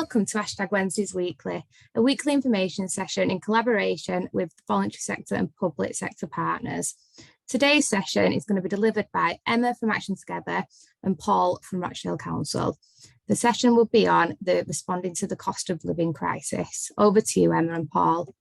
Welcome to #Wednesdays Weekly, a weekly information session in collaboration with the voluntary sector and public sector partners. Today's session is going to be delivered by Emma from Action Together and Paul from Rochdale Council. The session will be on the responding to the cost of living crisis. Over to you, Emma and Paul.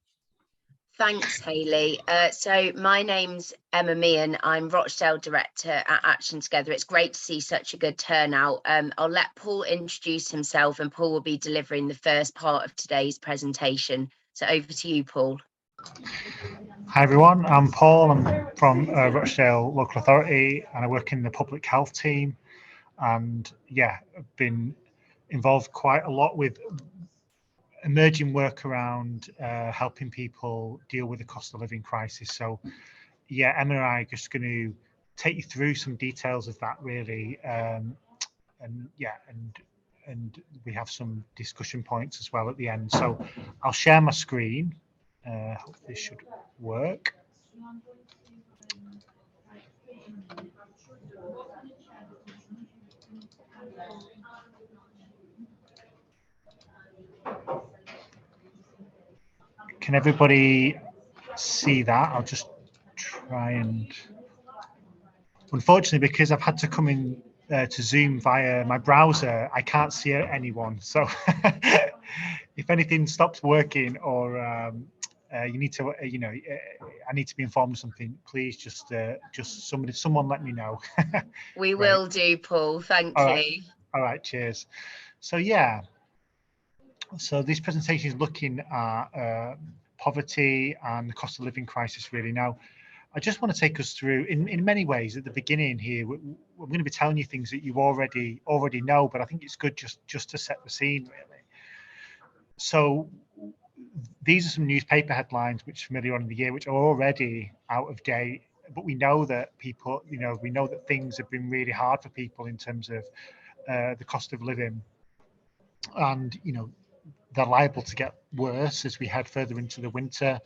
Thanks, Hayley. So my name's Emma Meehan. I'm Rochdale Director at Action Together. It's great to see such a good turnout. I'll let Paul introduce himself, and Paul will be delivering the first part of today's presentation. So over to you, Paul. Hi everyone, I'm Paul. I'm from Rochdale Local Authority and I work in the public health team. And yeah, I've been involved quite a lot with emerging work around helping people deal with the cost of living crisis. So yeah, Emma and I are just going to take you through some details of that really, and we have some discussion points as well at the end. So I'll share my screen. Hope this should work. Can everybody see that? I'll just try and... Unfortunately, because I've had to come in to Zoom via my browser, I can't see anyone. So if anything stops working or you need to, I need to be informed of something, please just someone let me know. We will do, Paul. Thank you. All right, cheers. So yeah. So this presentation is looking at poverty and the cost of living crisis really. Now, I just want to take us through, in many ways at the beginning here, we're going to be telling you things that you already know, but I think it's good just to set the scene really. So these are some newspaper headlines which are familiar on in the year, which are already out of date, but we know that people, we know that things have been really hard for people in terms of the cost of living. And, they're liable to get worse as we head further into the winter.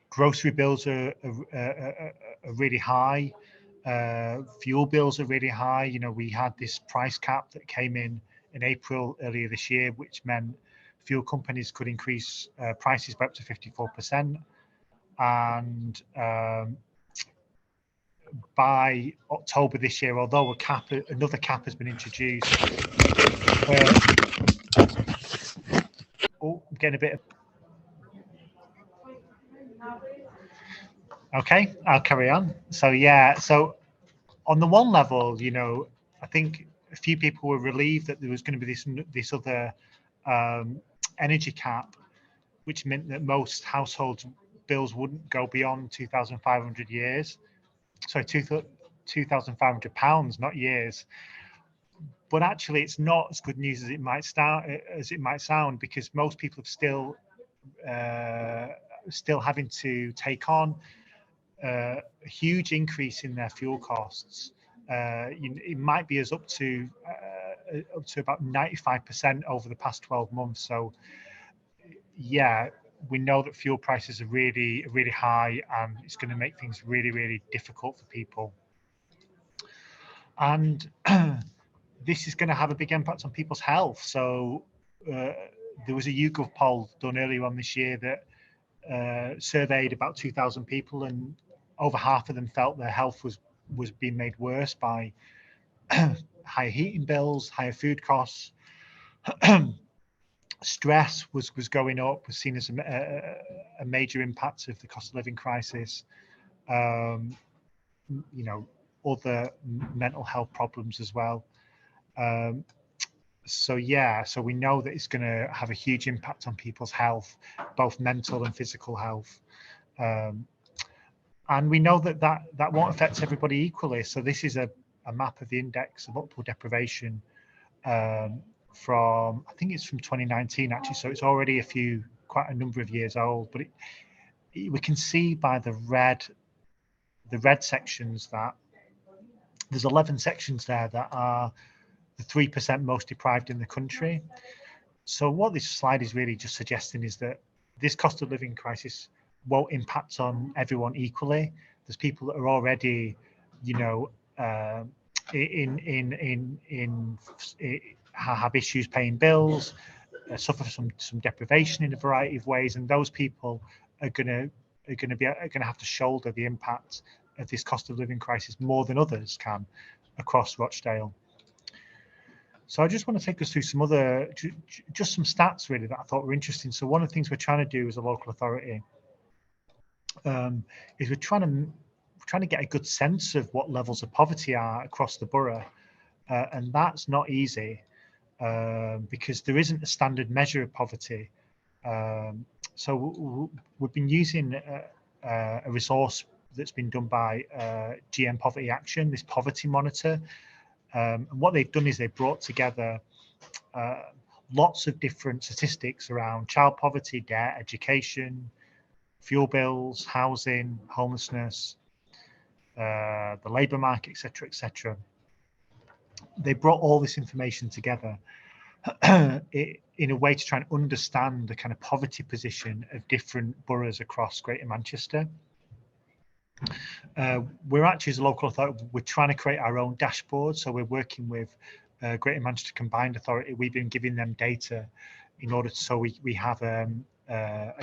Grocery bills are really high. Fuel bills are really high. We had this price cap that came in April earlier this year, which meant fuel companies could increase prices by up to 54%. And by October this year, although another cap has been introduced, I'm getting a bit of... Okay, I'll carry on. So yeah, so on the one level, I think a few people were relieved that there was going to be this other energy cap, which meant that most households' bills wouldn't go beyond 2,500 years. Sorry, £2,500, not years. But actually, it's not as good news as it might sound, because most people are still having to take on a huge increase in their fuel costs. It might be up to about 95% over the past 12 months. So yeah, we know that fuel prices are really high, and it's going to make things really difficult for people. And this is going to have a big impact on people's health. So there was a YouGov poll done earlier on this year that surveyed about 2,000 people, and over half of them felt their health was being made worse by higher heating bills, higher food costs. Stress was going up, was seen as a major impact of the cost of living crisis. Other mental health problems as well. So we know that it's going to have a huge impact on people's health, both mental and physical health. And we know that won't affect everybody equally. So this is a map of the index of upward deprivation from, I think it's from 2019 actually, so it's already quite a number of years old, but we can see by the red sections that there's 11 sections there that are the 3% most deprived in the country. So what this slide is really just suggesting is that this cost of living crisis won't impact on everyone equally. There's people that are already, have issues paying bills, suffer from some deprivation in a variety of ways, and those people are going to have to shoulder the impact of this cost of living crisis more than others can across Rochdale. So I just want to take us through some other, just some stats really that I thought were interesting. So one of the things we're trying to do as a local authority is we're trying to get a good sense of what levels of poverty are across the borough, and that's not easy because there isn't a standard measure of poverty. So we've been using a resource that's been done by GM Poverty Action, this poverty monitor. And what they've done is they've brought together lots of different statistics around child poverty, debt, education, fuel bills, housing, homelessness, the labour market, etc., etc. They brought all this information together in a way to try and understand the kind of poverty position of different boroughs across Greater Manchester. We're actually, as a local authority, we're trying to create our own dashboard. So we're working with Greater Manchester Combined Authority. We've been giving them data in order to, so we have a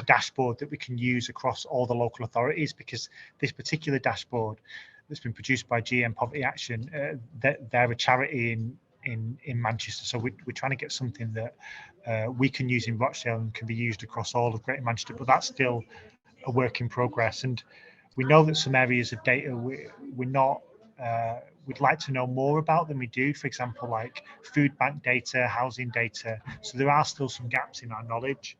dashboard that we can use across all the local authorities, because this particular dashboard that's been produced by GM Poverty Action, they're a charity in Manchester. So we're trying to get something that we can use in Rochdale and can be used across all of Greater Manchester, but that's still a work in progress. And we know that some areas of data we're not, we'd like to know more about than we do. For example, like food bank data, housing data. So there are still some gaps in our knowledge.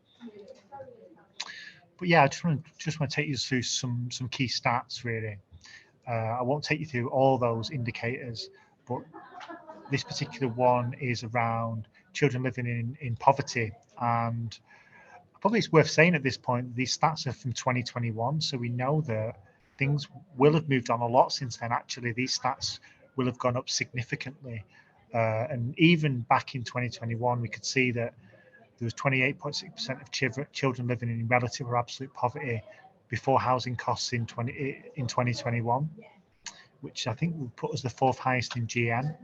But yeah, I just want to take you through some key stats really. I won't take you through all those indicators, but this particular one is around children living in poverty. And probably it's worth saying at this point, these stats are from 2021. So we know that things will have moved on a lot since then. Actually, these stats will have gone up significantly. And even back in 2021, we could see that there was 28.6% of children living in relative or absolute poverty before housing costs in 2021, which I think will put us the fourth highest in GM.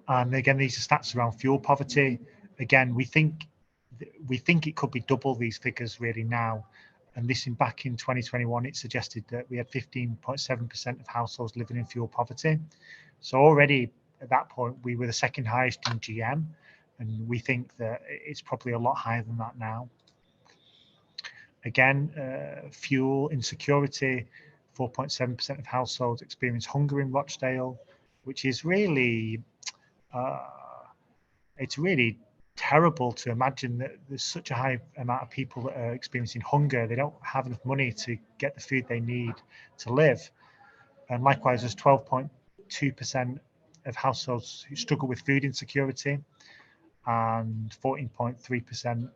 And again, these are stats around fuel poverty. Again, we think it could be double these figures really now. And this back in 2021, it suggested that we had 15.7% of households living in fuel poverty. So already at that point, we were the second highest in GM. And we think that it's probably a lot higher than that now. Again, fuel insecurity, 4.7% of households experience hunger in Rochdale, which is really, it's really terrible to imagine that there's such a high amount of people that are experiencing hunger. They don't have enough money to get the food they need to live. And likewise, there's 12.2% of households who struggle with food insecurity, and 14.3%,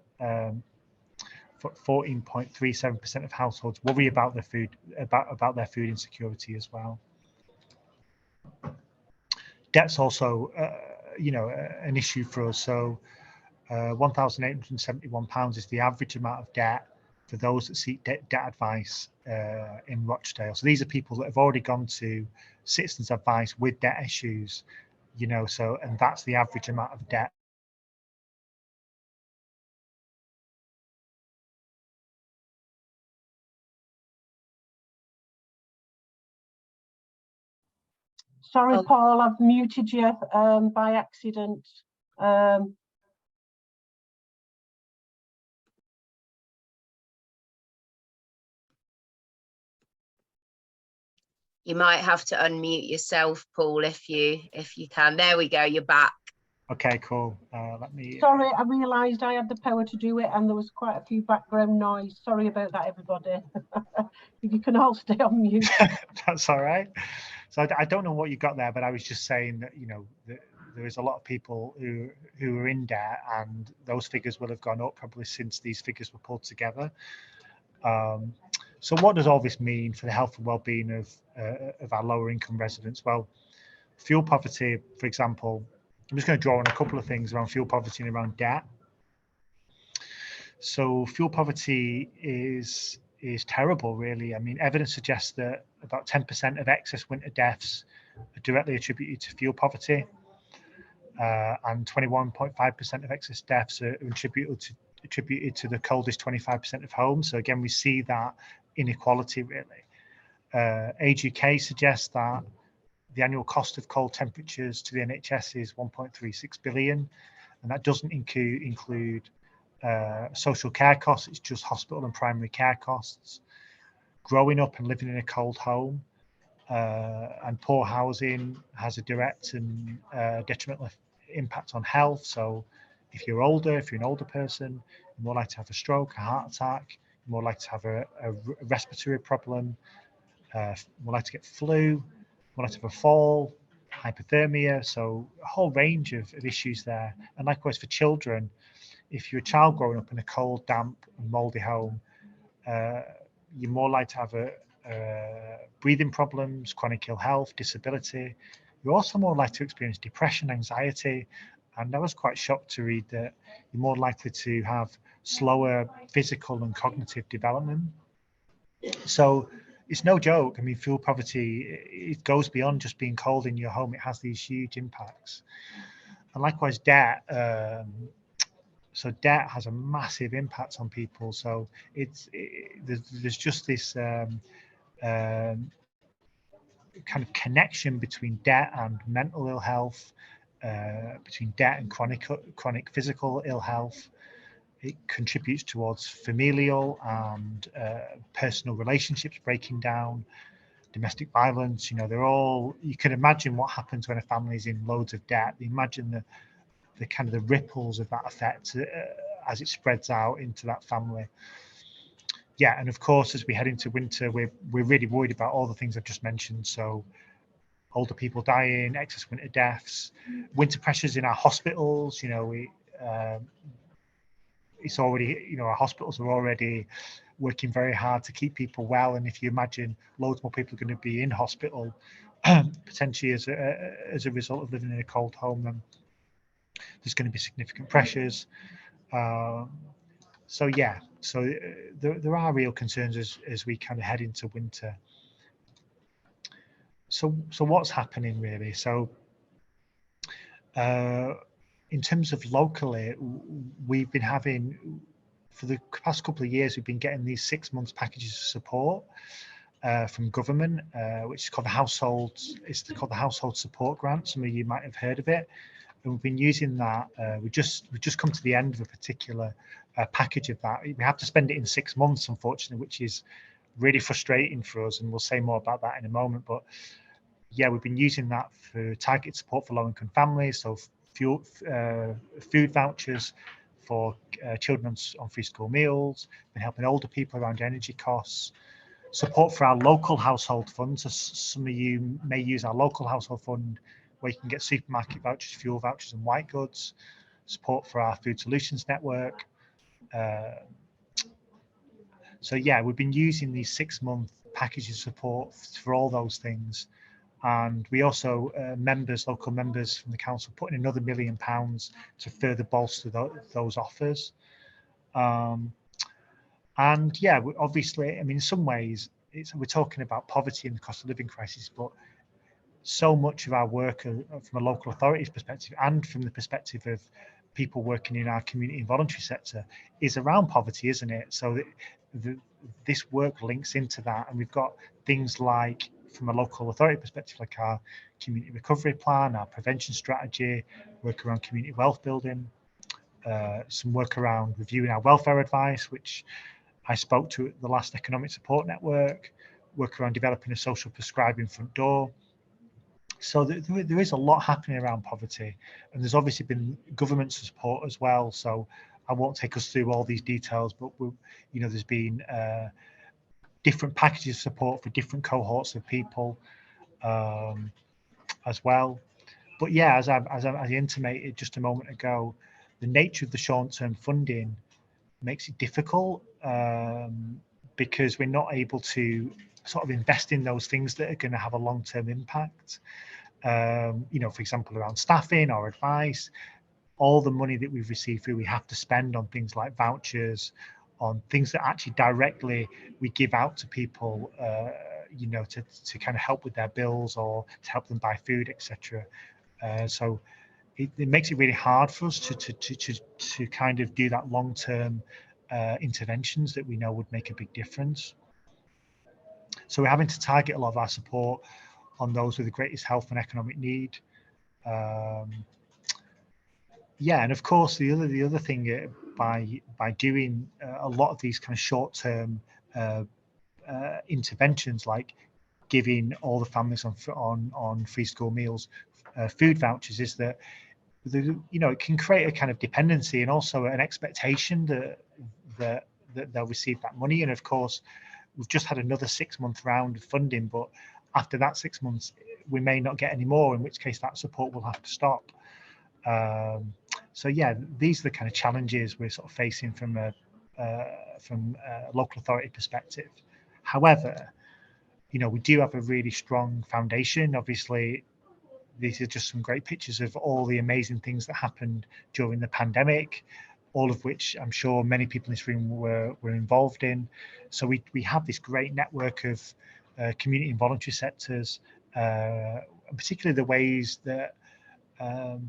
14.37% of households worry about their food, about their food insecurity as well. Debt's also, an issue for us. So, £1,871 is the average amount of debt for those that seek debt advice in Rochdale. So these are people that have already gone to citizens advice with debt issues, so, and that's the average amount of debt. Sorry, Paul, I've muted you by accident. You might have to unmute yourself, Paul, if you can. There we go, you're back. Okay, cool. Let me. Sorry, I realised I had the power to do it, and there was quite a few background noise. Sorry about that, everybody. If you can all stay on mute. That's all right. So I don't know what you got there, but I was just saying that there is a lot of people who are in debt, and those figures will have gone up probably since these figures were pulled together. So what does all this mean for the health and well-being of our lower income residents? Well, fuel poverty, for example, I'm just going to draw on a couple of things around fuel poverty and around debt. So fuel poverty is terrible, really. I mean, evidence suggests that about 10% of excess winter deaths are directly attributed to fuel poverty, and 21.5% of excess deaths are attributed to the coldest 25% of homes. So again, we see that inequality really. Age UK suggests that the annual cost of cold temperatures to the NHS is 1.36 billion, and that doesn't include social care costs. It's just hospital and primary care costs. Growing up and living in a cold home and poor housing has a direct and detrimental impact on health. So if you're an older person, you're more likely to have a stroke, a heart attack, you're more likely to have a respiratory problem, more likely to get flu, more likely to have a fall, hypothermia. So a whole range of issues there. And likewise for children, if you're a child growing up in a cold, damp and mouldy home, you're more likely to have breathing problems, chronic ill health, disability. You're also more likely to experience depression, anxiety, and I was quite shocked to read that you're more likely to have slower physical and cognitive development. So it's no joke. I mean, fuel poverty, it goes beyond just being cold in your home. It has these huge impacts. And likewise, debt. So debt has a massive impact on people. So there's just this kind of connection between debt and mental ill health, between debt and chronic physical ill health. It contributes towards familial and personal relationships breaking down, domestic violence. You can imagine what happens when a family is in loads of debt. Imagine the kind of the ripples of that effect as it spreads out into that family. Yeah, and of course, as we head into winter, we're really worried about all the things I've just mentioned. So older people dying, excess winter deaths, winter pressures in our hospitals. It's already, our hospitals are already working very hard to keep people well. And if you imagine loads more people are going to be in hospital, potentially as a result of living in a cold home, then there's going to be significant pressures. So there are real concerns as we kind of head into winter. So what's happening really? So in terms of locally, we've been having, for the past couple of years, we've been getting these 6 months packages of support from government, which is called the Household Support Grant. Some of you might have heard of it. And we've been using that. We've just come to the end of a particular package of that. We have to spend it in 6 months, unfortunately, which is really frustrating for us. And we'll say more about that in a moment. But yeah, we've been using that for targeted support for low-income families. So food vouchers for children on free school meals. Been helping older people around energy costs. Support for our local household funds. So some of you may use our local household fund, where you can get supermarket vouchers, fuel vouchers and white goods, support for our food solutions network. So yeah, we've been using these 6 month packages of support for all those things. And we also, local members from the council, put in another £1 million to further bolster those offers. And yeah, obviously, I mean, in some ways, we're talking about poverty and the cost of living crisis, but so much of our work from a local authorities perspective and from the perspective of people working in our community and voluntary sector is around poverty, isn't it? So this work links into that, and we've got things like, from a local authority perspective, like our community recovery plan, our prevention strategy, work around community wealth building, some work around reviewing our welfare advice, which I spoke to at the last economic support network, work around developing a social prescribing front door. So there is a lot happening around poverty, and there's obviously been government support as well. So I won't take us through all these details, but there's been different packages of support for different cohorts of people as well. But yeah, as I intimated just a moment ago, the nature of the short-term funding makes it difficult because we're not able to sort of invest in those things that are going to have a long-term impact. For example, around staffing or advice. All the money that we've received through, we have to spend on things like vouchers, on things that actually directly we give out to people, you know, to kind of help with their bills or to help them buy food, etc. So it makes it really hard for us to kind of do that long-term interventions that we know would make a big difference. So we're having to target a lot of our support on those with the greatest health and economic need. Yeah, and of course the other thing, by doing a lot of these kind of short-term interventions, like giving all the families on free school meals food vouchers, is that you know, it can create a kind of dependency and also an expectation that they'll receive that money. And of course, we've just had another 6-month round of funding, but after that 6 months, we may not get any more, in which case that support will have to stop. So yeah, these are the kind of challenges we're sort of facing from a local authority perspective. However, you know, we do have a really strong foundation. Obviously, these are just some great pictures of all the amazing things that happened during the pandemic, all of which I'm sure many people in this room were involved in. So we have this great network of community and voluntary sectors, particularly the ways that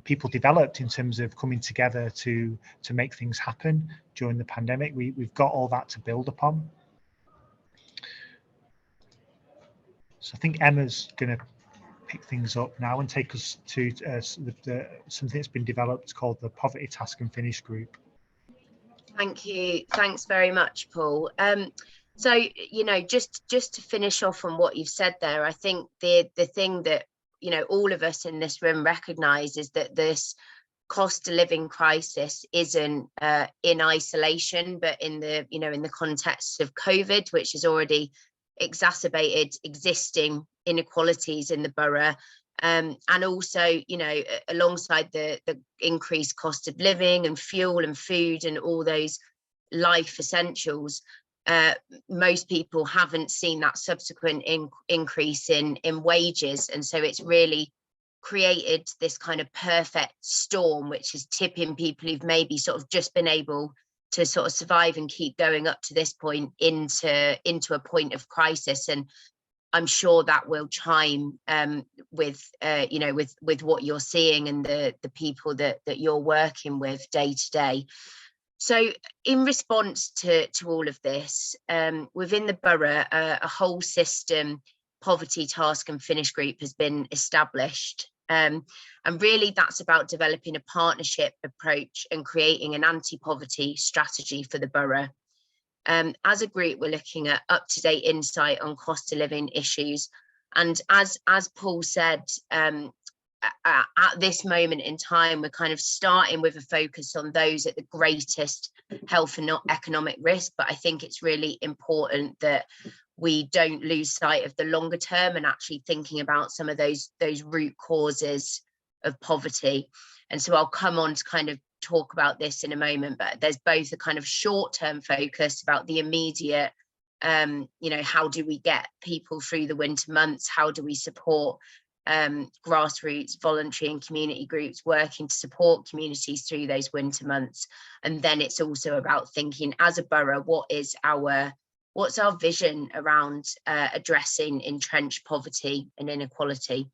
people developed in terms of coming together to make things happen during the pandemic. We've got all that to build upon. So I think Emma's going to pick things up now and take us to something that's been developed called the Poverty Task and Finish Group. Thank you. Thanks very much, Paul. So, you know, just to finish off on what you've said there, I think the thing that, you know, all of us in this room recognise is that this cost of living crisis isn't in isolation, but in the, you know, in the context of COVID, which has already exacerbated existing inequalities in the borough, and also, you know, alongside the increased cost of living and fuel and food and all those life essentials, most people haven't seen that subsequent increase in wages, and so it's really created this kind of perfect storm, which is tipping people who've maybe sort of just been able to sort of survive and keep going up to this point into a point of crisis. And I'm sure that will chime with you know, with what you're seeing and the people that you're working with day to day. So in response to all of this, within the borough, a whole system poverty task and finish group has been established. And really that's about developing a partnership approach and creating an anti-poverty strategy for the borough. As a group, we're looking at up-to-date insight on cost of living issues. And as Paul said, at this moment in time, we're kind of starting with a focus on those at the greatest health and economic risk. But I think it's really important that we don't lose sight of the longer term and actually thinking about some of those root causes of poverty. And so I'll come on to kind of talk about this in a moment, but there's both a kind of short-term focus about the immediate, you know, how do we get people through the winter months? How do we support grassroots, voluntary and community groups working to support communities through those winter months? And then it's also about thinking as a borough, what's our vision around addressing entrenched poverty and inequality?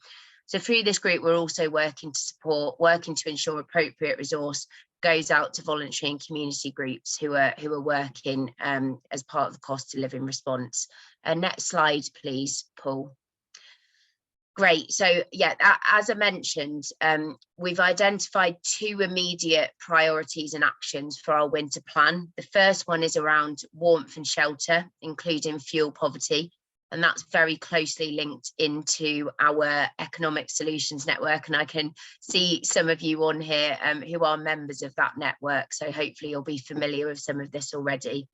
So through this group, we're also working to ensure appropriate resource goes out to voluntary and community groups who are working as part of the cost of living response. Next slide, please, Paul. Great. So yeah, as I mentioned, we've identified 2 immediate priorities and actions for our winter plan. The first one is around warmth and shelter, including fuel poverty. And that's very closely linked into our economic solutions network. And I can see some of you on here who are members of that network. So hopefully you'll be familiar with some of this already.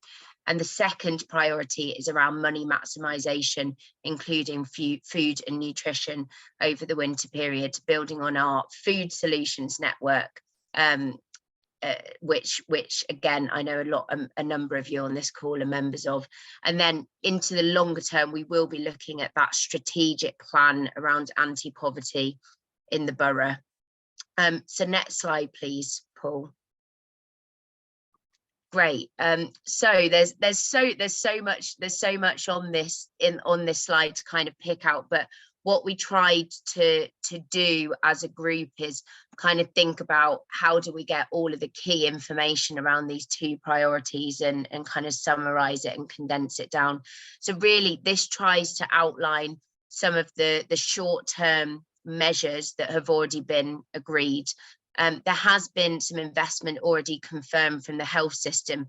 And the second priority is around money maximisation, including food and nutrition over the winter period, building on our food solutions network, which again, I know a number of you on this call are members of. And then into the longer term, we will be looking at that strategic plan around anti-poverty in the borough. So next slide, please, Paul. Great. So there's so much on this slide to kind of pick out, but what we tried to do as a group is kind of think about how do we get all of the key information around these 2 priorities and kind of summarize it and condense it down. So really this tries to outline some of the short-term measures that have already been agreed. There has been some investment already confirmed from the health system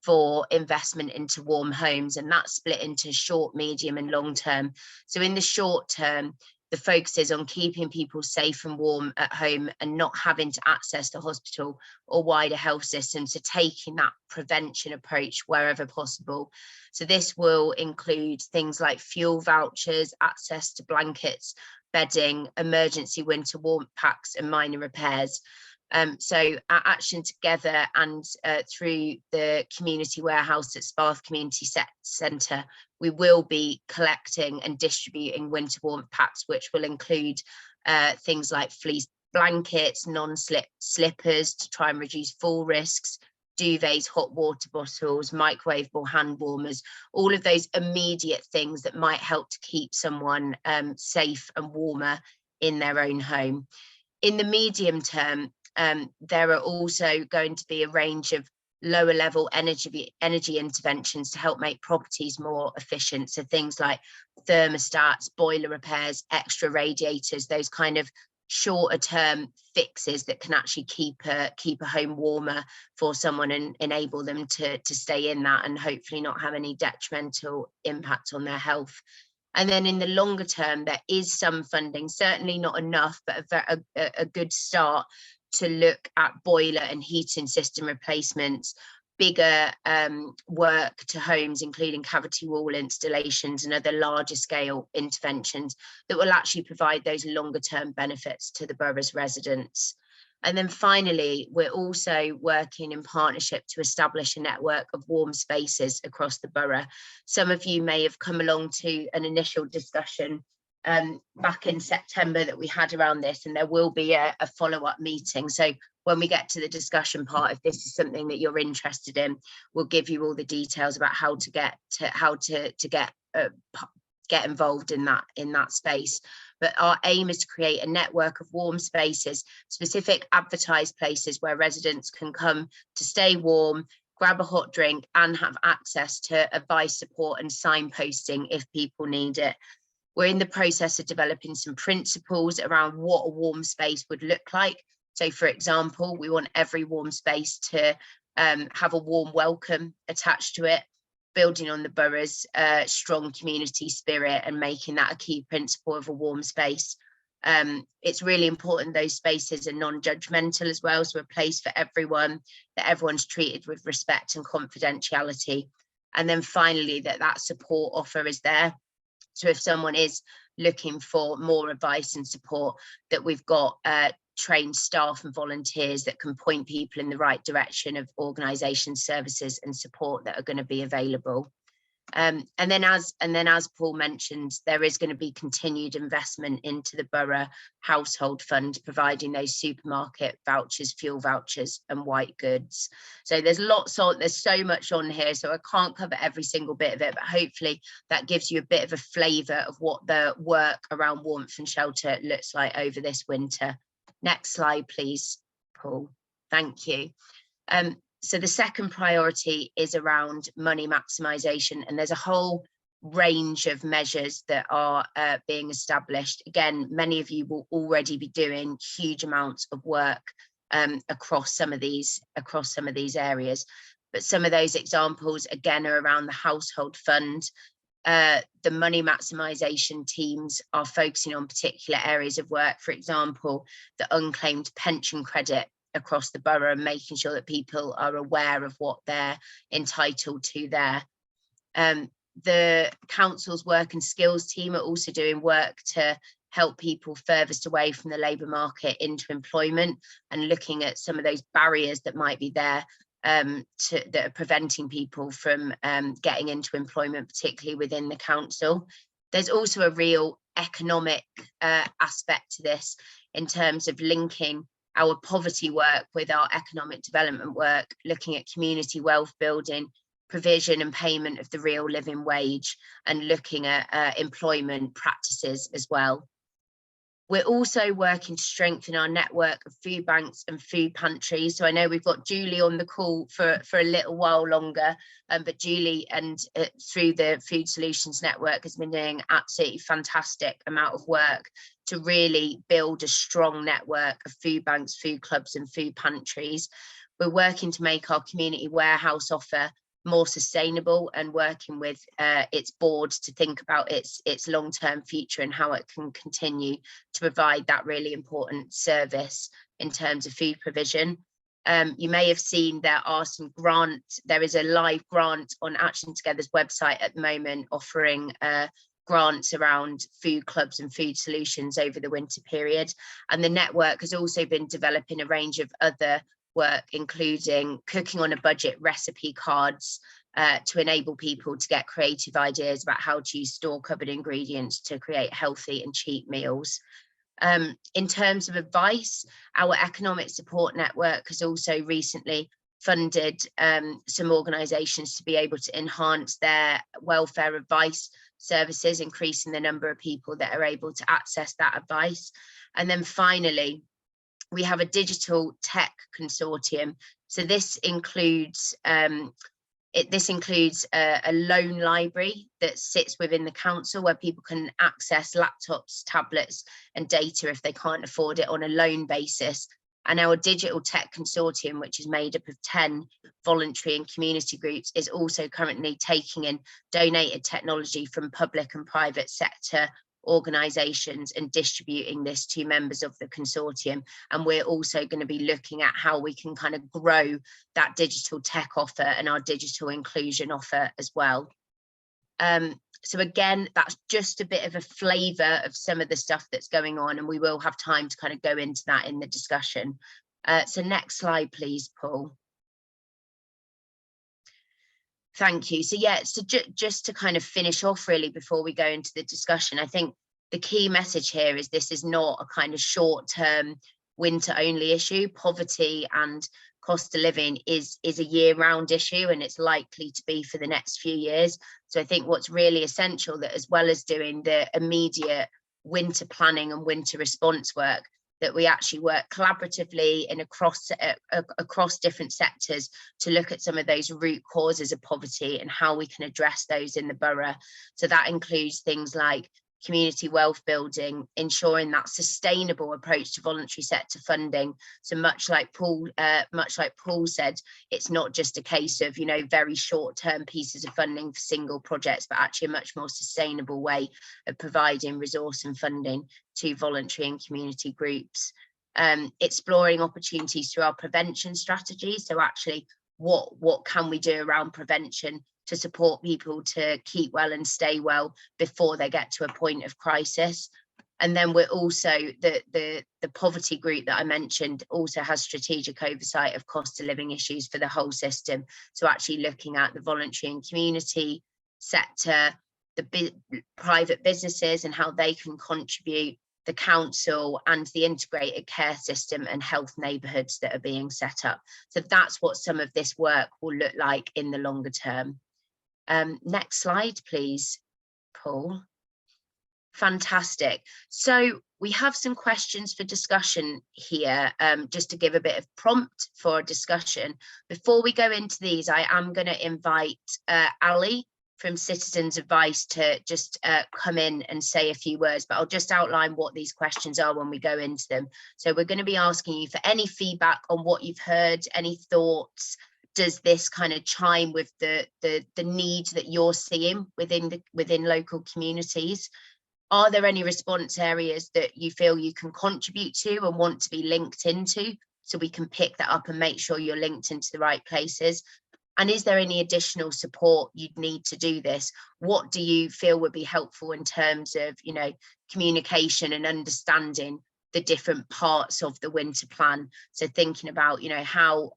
for investment into warm homes, and that's split into short, medium and long term. So in the short term, the focus is on keeping people safe and warm at home and not having to access the hospital or wider health system. So taking that prevention approach wherever possible. So this will include things like fuel vouchers, access to blankets, bedding, emergency winter warmth packs and minor repairs. So at Action Together and through the community warehouse at Sparth Community Centre, we will be collecting and distributing winter warmth packs, which will include things like fleece blankets, non-slip slippers to try and reduce fall risks, duvets, hot water bottles, microwavable hand warmers, all of those immediate things that might help to keep someone safe and warmer in their own home. In the medium term, there are also going to be a range of lower level energy interventions to help make properties more efficient. So things like thermostats, boiler repairs, extra radiators, those kind of shorter term fixes that can actually keep a home warmer for someone and enable them to stay in that and hopefully not have any detrimental impact on their health. And then in the longer term, there is some funding, certainly not enough, but a good start to look at boiler and heating system replacements, bigger work to homes, including cavity wall installations and other larger scale interventions that will actually provide those longer term benefits to the borough's residents. And then finally, we're also working in partnership to establish a network of warm spaces across the borough. Some of you may have come along to an initial discussion back in September that we had around this, and there will be a follow-up meeting. So when we get to the discussion part, if this is something that you're interested in, we'll give you all the details about how to get involved in that space. But our aim is to create a network of warm spaces, specific advertised places where residents can come to stay warm, grab a hot drink and have access to advice, support and signposting if people need it. We're in the process of developing some principles around what a warm space would look like. So for example, we want every warm space to have a warm welcome attached to it, building on the borough's strong community spirit and making that a key principle of a warm space. It's really important those spaces are non-judgmental as well, so a place for everyone, that everyone's treated with respect and confidentiality. And then finally, that support offer is there. So if someone is looking for more advice and support, that we've got trained staff and volunteers that can point people in the right direction of organisations, services and support that are going to be available. And then as Paul mentioned, there is going to be continued investment into the borough household fund, providing those supermarket vouchers, fuel vouchers and white goods. So there's so much on here, so I can't cover every single bit of it, but hopefully that gives you a bit of a flavour of what the work around warmth and shelter looks like over this winter. Next slide, please, Paul. Thank you. So the second priority is around money maximisation, and there's a whole range of measures that are being established. Again, many of you will already be doing huge amounts of work across some of these areas, but some of those examples again are around the household fund. The money maximisation teams are focusing on particular areas of work, for example, the unclaimed pension credit across the borough and making sure that people are aware of what they're entitled to there. The council's work and skills team are also doing work to help people furthest away from the labour market into employment and looking at some of those barriers that might be there that are preventing people from getting into employment, particularly within the council. There's also a real economic aspect to this in terms of linking our poverty work with our economic development work, looking at community wealth building, provision and payment of the real living wage, and looking at employment practices as well. We're also working to strengthen our network of food banks and food pantries. So I know we've got Julie on the call for a little while longer, but Julie and through the Food Solutions Network has been doing absolutely fantastic amount of work to really build a strong network of food banks, food clubs and food pantries. We're working to make our community warehouse offer more sustainable and working with its board to think about its long-term future and how it can continue to provide that really important service in terms of food provision. You may have seen there is a live grant on Action Together's website at the moment offering grants around food clubs and food solutions over the winter period. And the network has also been developing a range of other work, including cooking on a budget recipe cards to enable people to get creative ideas about how to use store cupboard ingredients to create healthy and cheap meals. In terms of advice, our economic support network has also recently funded some organisations to be able to enhance their welfare advice services, increasing the number of people that are able to access that advice. And then finally, we have a digital tech consortium. So this includes a loan library that sits within the council where people can access laptops, tablets and data if they can't afford it on a loan basis. And our digital tech consortium, which is made up of 10 voluntary and community groups, is also currently taking in donated technology from public and private sector organisations and distributing this to members of the consortium. And we're also going to be looking at how we can kind of grow that digital tech offer and our digital inclusion offer as well. So again, that's just a bit of a flavour of some of the stuff that's going on, and we will have time to kind of go into that in the discussion. So next slide, please, Paul. Thank you. So yeah, so just to kind of finish off really before we go into the discussion, I think the key message here is this is not a kind of short-term winter only issue. Poverty and cost of living is a year-round issue, and it's likely to be for the next few years. So I think what's really essential, that as well as doing the immediate winter planning and winter response work, that we actually work collaboratively and across different sectors to look at some of those root causes of poverty and how we can address those in the borough. So that includes things like community wealth building, ensuring that sustainable approach to voluntary sector funding. So much like Paul said, it's not just a case of, you know, very short-term pieces of funding for single projects, but actually a much more sustainable way of providing resource and funding to voluntary and community groups. Exploring opportunities through our prevention strategy. So actually, what can we do around prevention to support people to keep well and stay well before they get to a point of crisis. And then we're also, the poverty group that I mentioned also has strategic oversight of cost of living issues for the whole system. So actually looking at the voluntary and community sector, the private businesses and how they can contribute, the council and the integrated care system and health neighbourhoods that are being set up. So that's what some of this work will look like in the longer term. Next slide, please, Paul. Fantastic. So we have some questions for discussion here, just to give a bit of prompt for discussion. Before we go into these, I am going to invite Ali from Citizens Advice to just come in and say a few words, but I'll just outline what these questions are when we go into them. So we're going to be asking you for any feedback on what you've heard, any thoughts. Does this kind of chime with the needs that you're seeing within local communities? Are there any response areas that you feel you can contribute to and want to be linked into, so we can pick that up and make sure you're linked into the right places? And is there any additional support you'd need to do this? What do you feel would be helpful in terms of, you know, communication and understanding the different parts of the winter plan? So thinking about, you know, how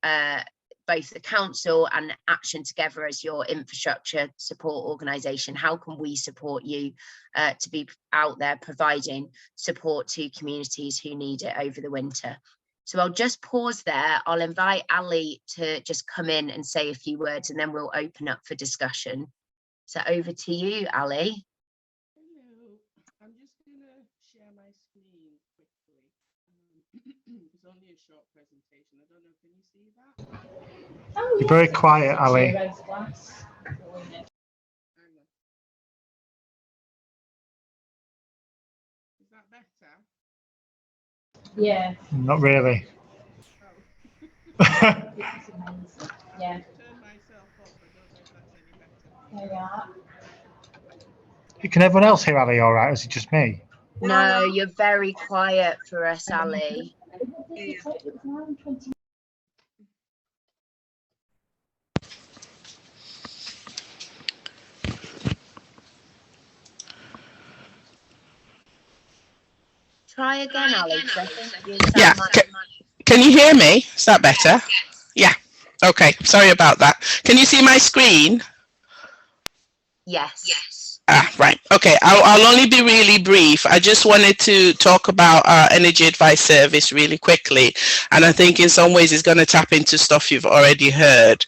both the council and Action Together as your infrastructure support organisation, how can we support you to be out there providing support to communities who need it over the winter? So I'll just pause there. I'll invite Ali to just come in and say a few words, and then we'll open up for discussion. So over to you, Ali. Hello, I'm just going to share my screen quickly. It's only a short presentation. I don't know, can you see that? You're very quiet, Ali. Hang on. Is that better? Yeah. Not really. Oh. Yeah. Turn myself off. I don't know if that's any better. There you are. Can everyone else hear Ali all right, or is it just me? No, you're very quiet for us, Ali. Try again, Ali, 'cause I think you sound Yeah, like can you hear me? Is that better? Yeah. Okay, sorry about that. Can you see my screen? yes. Right. Okay. I'll only be really brief. I just wanted to talk about our energy advice service really quickly. And I think in some ways it's going to tap into stuff you've already heard.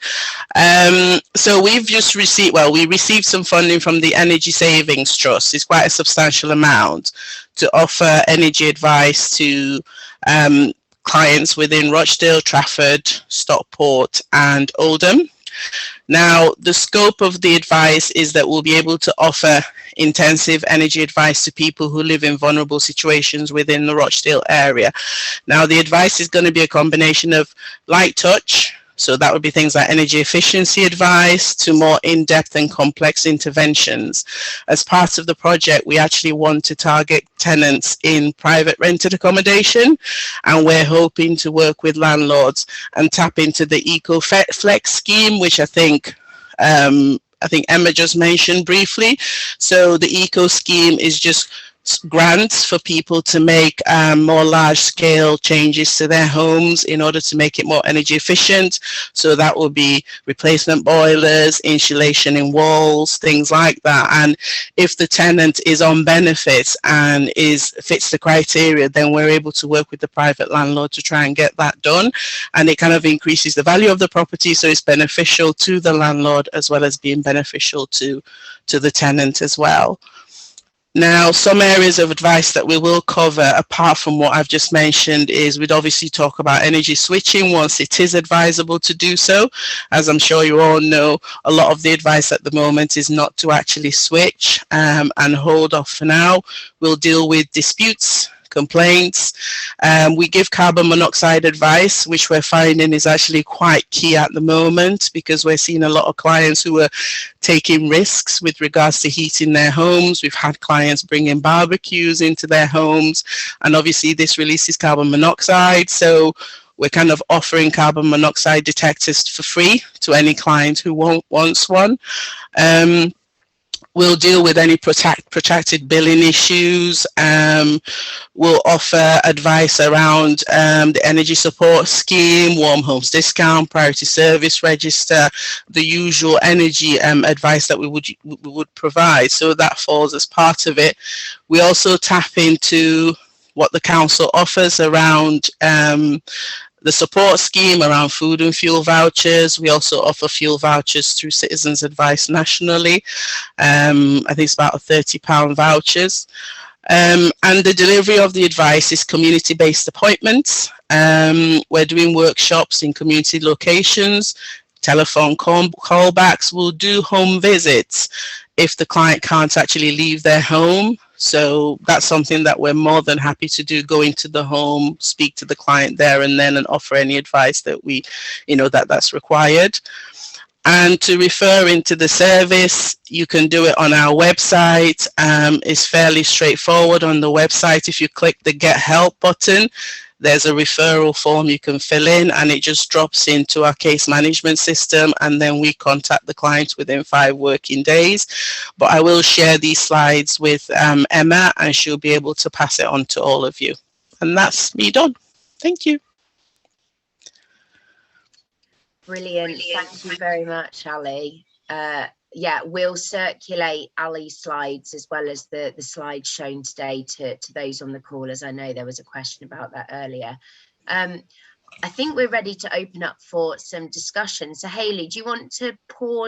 So we've just received, well, we received some funding from the Energy Savings Trust. It's quite a substantial amount to offer energy advice to clients within Rochdale, Trafford, Stockport and Oldham. Now, the scope of the advice is that we'll be able to offer intensive energy advice to people who live in vulnerable situations within the Rochdale area. Now, the advice is going to be a combination of light touch, so that would be things like energy efficiency advice, to more in-depth and complex interventions. As part of the project, we actually want to target tenants in private rented accommodation, and we're hoping to work with landlords and tap into the Eco-Flex scheme, which I think Emma just mentioned briefly. So the Eco scheme is just grants for people to make more large-scale changes to their homes in order to make it more energy efficient. So that will be replacement boilers, insulation in walls, things like that. And if the tenant is on benefits and fits the criteria, then we're able to work with the private landlord to try and get that done. And it kind of increases the value of the property, so it's beneficial to the landlord as well as being beneficial to the tenant as well. Now, some areas of advice that we will cover, apart from what I've just mentioned, is we'd obviously talk about energy switching once it is advisable to do so. As I'm sure you all know, a lot of the advice at the moment is not to actually switch and hold off for now. We'll deal with disputes, complaints. We give carbon monoxide advice, which we're finding is actually quite key at the moment, because we're seeing a lot of clients who are taking risks with regards to heating their homes. We've had clients bringing barbecues into their homes, and obviously this releases carbon monoxide. So we're kind of offering carbon monoxide detectors for free to any client who wants one. We'll deal with any protracted billing issues. We'll offer advice around the energy support scheme, warm homes discount, priority service register, the usual energy advice that we would provide. So that falls as part of it. We also tap into what the council offers around the support scheme around food and fuel vouchers. We also offer fuel vouchers through Citizens Advice nationally. I think it's about £30 vouchers. And the delivery of the advice is community-based appointments. We're doing workshops in community locations, telephone callbacks. We'll do home visits if the client can't actually leave their home. So that's something that we're more than happy to do, go into the home, speak to the client there and then, and offer any advice that that's required. And to refer into the service, you can do it on our website. It's fairly straightforward on the website. If you click the Get Help button, there's a referral form you can fill in, and it just drops into our case management system, and then we contact the client within 5 working days. But I will share these slides with Emma, and she'll be able to pass it on to all of you. And that's me done. Thank you. Brilliant. Thank you very much, Ali. Yeah, we'll circulate Ali's slides as well as the slides shown today to those on the call, as I know there was a question about that earlier. I think we're ready to open up for some discussion. So Hayley, do you want to pause